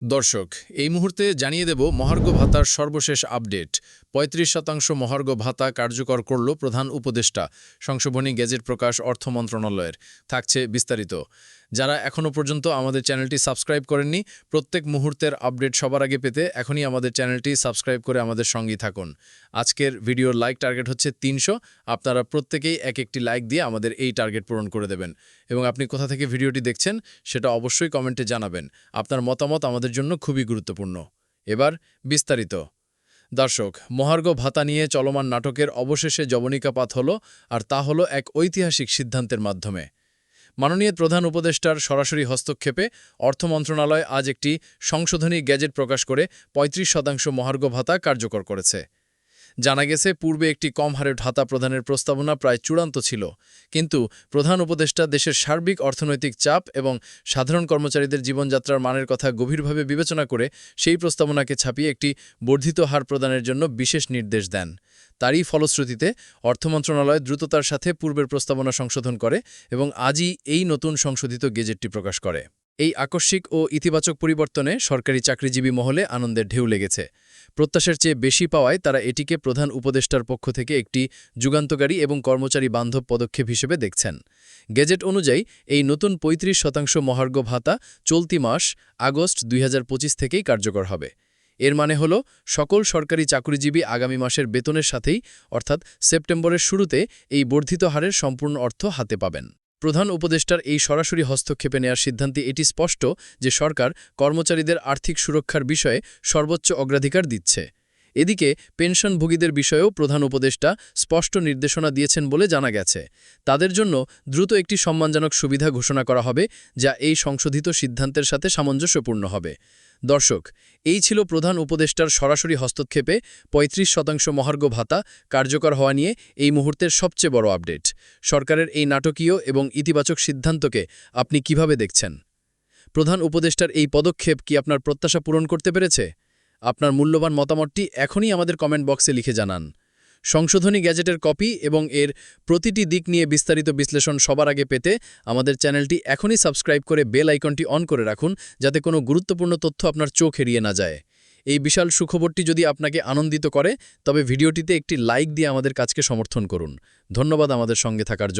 দর্শক, এই মুহূর্তে জানিয়ে দেব মহার্ঘ ভাতার সর্বশেষ আপডেট। ৩৫% মহার্ঘ ভাতা কার্যকর করল প্রধান উপদেষ্টা। সংশোধনী গেজেট প্রকাশ অর্থ মন্ত্রণালয়ের। থাকছে বিস্তারিত। যারা এখনও পর্যন্ত আমাদের চ্যানেলটি সাবস্ক্রাইব করেননি, প্রত্যেক মুহূর্তের আপডেট সবার আগে পেতে এখনই আমাদের চ্যানেলটি সাবস্ক্রাইব করে আমাদের সঙ্গেই থাকুন। আজকের ভিডিওর লাইক টার্গেট হচ্ছে ৩০০। আপনারা প্রত্যেকেই এক একটি লাইক দিয়ে আমাদের এই টার্গেট পূরণ করে দেবেন। এবং আপনি কোথা থেকে ভিডিওটি দেখছেন সেটা অবশ্যই কমেন্টে জানাবেন। আপনার মতামত আমাদের জন্য খুবই গুরুত্বপূর্ণ। এবার বিস্তারিত। দর্শক, মহার্ঘ ভাতা নিয়ে চলমান নাটকের অবশেষে যবনিকাপাত হল, আর তা হল এক ঐতিহাসিক সিদ্ধান্তের মাধ্যমে। মাননীয় প্রধান উপদেষ্টার সরাসরি হস্তক্ষেপে অর্থ মন্ত্রণালয় আজ একটি সংশোধনী গেজেট প্রকাশ করে ৩৫% মহার্ঘ ভাতা কার্যকর করেছে। জানা গেছে, পূর্বে একটি কম হারে ভাতা প্রদানের প্রস্তাবনা প্রায় চূড়ান্ত ছিল, কিন্তু প্রধান উপদেষ্টা দেশের সার্বিক অর্থনৈতিক চাপ এবং সাধারণ কর্মচারীদের জীবনযাত্রার মানের কথা গভীরভাবে বিবেচনা করে সেই প্রস্তাবনাকে ছাপিয়ে একটি বর্ধিত হার প্রদানের জন্য বিশেষ নির্দেশ দেন। তারই ফলশ্রুতিতে অর্থ মন্ত্রণালয় দ্রুততার সাথে পূর্বের প্রস্তাবনা সংশোধন করে এবং আজই এই নতুন সংশোধিত গেজেটটি প্রকাশ করে। এই আকস্মিক ও ইতিবাচক পরিবর্তনে সরকারি চাকরিজীবী মহলে আনন্দের ঢেউ লেগেছে। প্রত্যাশার চেয়ে বেশি পাওয়ায় তারা এটিকে প্রধান উপদেষ্টার পক্ষ থেকে একটি যুগান্তকারী এবং কর্মচারী বান্ধব পদক্ষেপ হিসেবে দেখছেন। গেজেট অনুযায়ী এই নতুন ৩৫% মহার্ঘ ভাতা চলতি মাস আগস্ট ২০২৫ থেকেই কার্যকর হবে। এর মানে হল, সকল সরকারি চাকরিজীবী আগামী মাসের বেতনের সাথেই, অর্থাৎ সেপ্টেম্বরের শুরুতে এই বর্ধিত হারের সম্পূর্ণ অর্থ হাতে পাবেন। প্রধান উপদেষ্টার এই সরাসরি হস্তক্ষেপে নেওয়ার সিদ্ধান্তে এটি স্পষ্ট যে সরকার কর্মচারীদের আর্থিক সুরক্ষার বিষয়ে সর্বোচ্চ অগ্রাধিকার দিচ্ছে। এদিকে পেনশনভোগীদের বিষয়েও প্রধান উপদেষ্টা স্পষ্ট নির্দেশনা দিয়েছেন বলে জানা গেছে। তাদের জন্য দ্রুত একটি সম্মানজনক সুবিধা ঘোষণা করা হবে, যা এই সংশোধিত সিদ্ধান্তের সাথে সামঞ্জস্যপূর্ণ হবে। দর্শক, এই ছিল প্রধান উপদেষ্টার সরাসরি হস্তক্ষেপে ৩৫% মহার্ঘ ভাতা কার্যকর হওয়া নিয়ে এই মুহূর্তের সবচেয়ে বড় আপডেট। সরকারের এই নাটকীয় এবং ইতিবাচক সিদ্ধান্তকে আপনি কিভাবে দেখছেন? প্রধান উপদেষ্টার এই পদক্ষেপ কি আপনার প্রত্যাশা পূরণ করতে পেরেছে? আপনার মূল্যবান মতামতটি এখনই আমাদের কমেন্ট বক্সে লিখে জানান। সংশোধনী গ্যাজেটের কপি এবং এর প্রতিটি দিক নিয়ে বিস্তারিত বিশ্লেষণ সবার আগে পেতে আমাদের চ্যানেলটি এখনই সাবস্ক্রাইব করে বেল আইকনটি অন করে রাখুন, যাতে কোনো গুরুত্বপূর্ণ তথ্য আপনার চোখ এড়িয়ে না যায়। এই বিশাল সুখবরটি যদি আপনাকে আনন্দিত করে, তবে ভিডিওটিতে একটি লাইক দিয়ে আমাদের কাজকে সমর্থন করুন। ধন্যবাদ আমাদের সঙ্গে থাকার জন্য।